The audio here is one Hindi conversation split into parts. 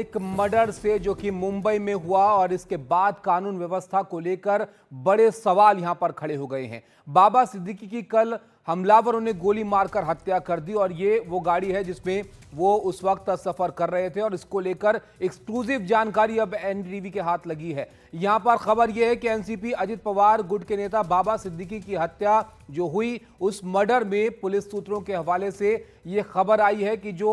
एक मर्डर से जो कि मुंबई में हुआ और इसके बाद कानून व्यवस्था को लेकर बड़े सवाल यहां पर खड़े हो गए हैं। बाबा सिद्दीकी की कल हमलावरों ने गोली मारकर हत्या कर दी और ये वो गाड़ी है जिसमें वो उस वक्त सफर कर रहे थे और इसको लेकर एक्सक्लूसिव जानकारी अब एनडीटीवी के हाथ लगी है। यहां पर खबर यह है कि एनसीपी अजित पवार गुट के नेता बाबा सिद्दीकी की हत्या जो हुई उस मर्डर में पुलिस सूत्रों के हवाले से यह खबर आई है कि जो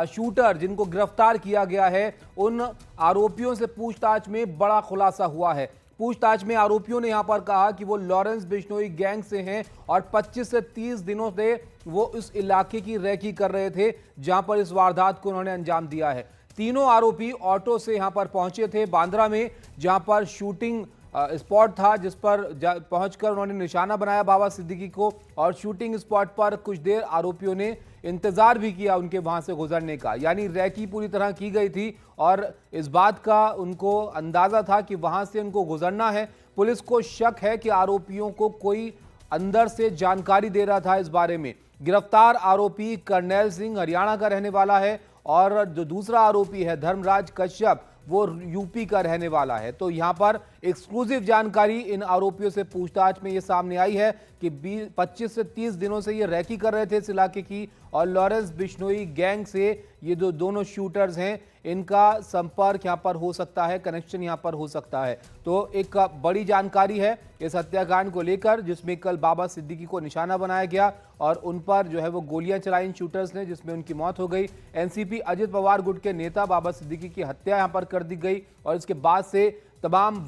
शूटर जिनको गिरफ्तार किया गया है उन आरोपियों से पूछताछ में बड़ा खुलासा हुआ है। पूछताछ में आरोपियों ने यहां पर कहा कि वो लॉरेंस बिश्नोई गैंग से हैं और 25 से 30 दिनों से वो इस इलाके की रैकी कर रहे थे जहां पर इस वारदात को उन्होंने अंजाम दिया है। तीनों आरोपी ऑटो से यहां पर पहुंचे थे बांद्रा में, जहां पर शूटिंग स्पॉट था, जिस पर पहुंचकर उन्होंने निशाना बनाया बाबा सिद्दीकी को और शूटिंग स्पॉट पर कुछ देर आरोपियों ने इंतजार भी किया उनके वहां से गुजरने का। यानी रैकी पूरी तरह की गई थी और इस बात का उनको अंदाजा था कि वहां से उनको गुजरना है। पुलिस को शक है कि आरोपियों को कोई अंदर से जानकारी दे रहा था इस बारे में। गिरफ्तार आरोपी करनैल सिंह हरियाणा का रहने वाला है और जो दूसरा आरोपी है धर्मराज कश्यप वो यूपी का रहने वाला है। तो यहां पर एक्सक्लूसिव जानकारी इन आरोपियों से पूछताछ में यह सामने आई है कि 25 से 30 दिनों से ये रैकी कर रहे थे इस इलाके की और लॉरेंस बिश्नोई गैंग से ये जो दोनों शूटर्स हैं इनका संपर्क यहां पर हो सकता है, कनेक्शन यहां पर हो सकता है। तो एक बड़ी जानकारी है इस हत्याकांड को लेकर जिसमें कल बाबा सिद्दीकी को निशाना बनाया गया और उन पर जो है वो गोलियां चलाई शूटर्स ने जिसमें उनकी मौत हो गई। एनसीपी अजित पवार गुट के नेता बाबा सिद्दीकी की हत्या यहां पर कर दी गई और इसके बाद से तमाम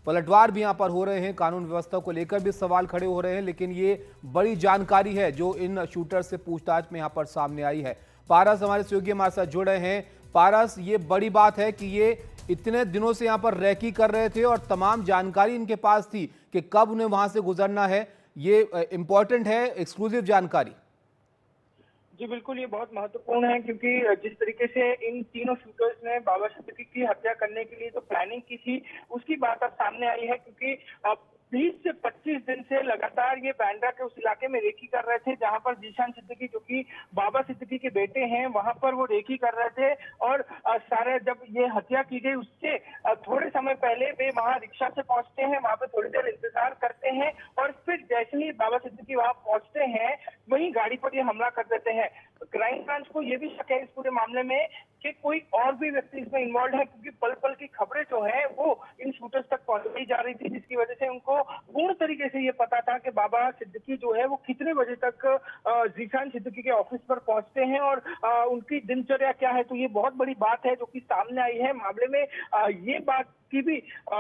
पलटवार भी यहां पर हो रहे हैं, कानून व्यवस्था को लेकर भी सवाल खड़े हो रहे हैं। लेकिन ये बड़ी जानकारी है जो इन शूटर से पूछताछ में यहां पर सामने आई है। पारस हमारे सहयोगी हमारे साथ जुड़ रहे हैं। पारस, ये बड़ी बात है कि ये इतने दिनों से यहां पर रैकी कर रहे थे और तमाम जानकारी इनके पास थी कि कब उन्हें वहां से गुजरना है। ये इंपॉर्टेंट है, एक्सक्लूसिव जानकारी। जी बिल्कुल, ये बहुत महत्वपूर्ण है क्योंकि जिस तरीके से इन तीनों शूटर्स ने बाबा सिद्दीकी की हत्या करने के लिए तो प्लानिंग की थी, उसकी बात अब सामने आई है क्योंकि 20 से 25 दिन से लगातार ये बांद्रा के उस इलाके में रेकी कर रहे थे जहां पर जीशान सिद्दीकी जो कि बाबा सिद्दीकी के बेटे हैं वहां पर वो रेकी कर रहे थे और सारे जब ये हत्या की गई उससे थोड़े समय पहले वे वहां रिक्शा से पहुंचते हैं, वहां पे थोड़ी देर इंतजार करते हैं और फिर जैसे ही बाबा सिद्दीकी वहां पहुंचते हैं वहीं गाड़ी पर ये हमला कर देते हैं। क्राइम ब्रांच को ये भी शक है इस पूरे मामले में कि कोई और भी व्यक्ति इसमें इन्वॉल्व है क्योंकि पल पल की खबरें जो है वो इन शूटर्स तक पहुंचाई जा रही थी जिसकी वजह से उनको पूर्ण तरीके से ये पता था कि बाबा सिद्दीकी जो है वो कितने बजे तक जीशान सिद्दीकी के ऑफिस पर पहुंचते हैं और उनकी दिनचर्या क्या है। तो ये बहुत बड़ी बात है जो कि सामने आई है मामले में। ये बात की भी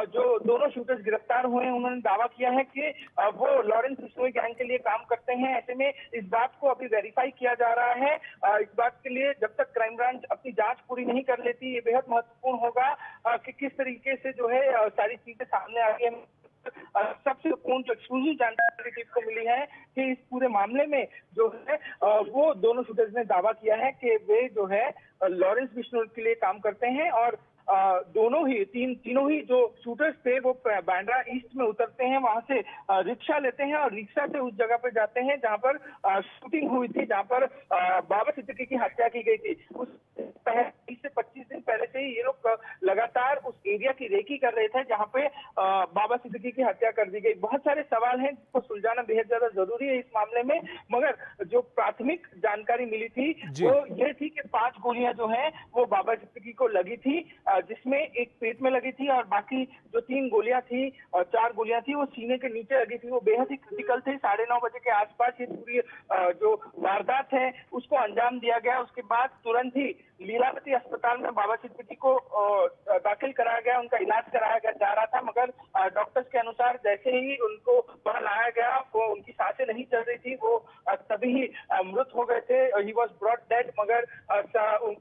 जो दोनों शूटर्स गिरफ्तार हुए हैं उन्होंने दावा किया है कि वो लॉरेंस बिश्नोई गैंग के लिए काम करते हैं। ऐसे में इस बात को अभी वेरीफाई किया जा रहा है। इस बात के लिए जब तक क्राइम ब्रांच अपनी जांच पूरी नहीं कर लेती ये बेहद महत्वपूर्ण होगा कि किस तरीके से जो है सारी चीजें सामने आ रही है। सबसे पूर्ण जो एक्सक्लूसिव जानकारी टीम को मिली है कि इस पूरे मामले में जो है वो दोनों शूटर्स ने दावा किया है कि वे जो है लॉरेंस बिश्नोई के लिए काम करते हैं और तीनों ही जो शूटर्स थे वो बांद्रा ईस्ट में उतरते हैं, वहां से रिक्शा लेते हैं और रिक्शा से उस जगह पर जाते हैं जहां पर शूटिंग हुई थी, जहां पर बाबा सिद्दीकी की हत्या की गई थी। उस 20 से 25 दिन पहले से ही ये लोग लगातार उस एरिया की रेकी कर रहे थे जहां पे बाबा सिद्दीकी की हत्या कर दी गई। बहुत सारे सवाल हैं जिसको सुलझाना बेहद ज्यादा जरूरी है इस मामले में, मगर जो प्राथमिक जानकारी मिली थी वो ये थी कि 5 गोलियां जो है वो बाबा सिद्दीकी को लगी थी, जिसमें एक पेट में लगी थी और बाकी जो 3 गोलियां थी और 4 गोलियां थी वो सीने के नीचे लगी थी। वो बेहद ही क्रिटिकल थे। 9:30 बजे के आसपास ये पूरी जो वारदात है उसको अंजाम दिया गया। उसके बाद तुरंत ही लीलावती अस्पताल में बाबा सिद्दीकी को दाखिल कराया गया, उनका इलाज कराया गया जा रहा था, मगर डॉक्टर्स के अनुसार जैसे ही उनको वहां लाया गया वो उनकी सांसें नहीं चल रही थी, वो तभी ही मृत हो गए थे। ही वॉज ब्रॉट डेड, मगर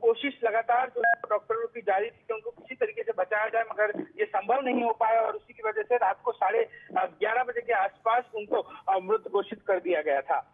कोशिश लगातार जो डॉक्टरों की जारी थी कि उनको किसी तरीके से बचाया जाए, मगर ये संभव नहीं हो पाया और उसी की वजह से रात को 11:30 बजे के आसपास उनको मृत घोषित कर दिया गया था।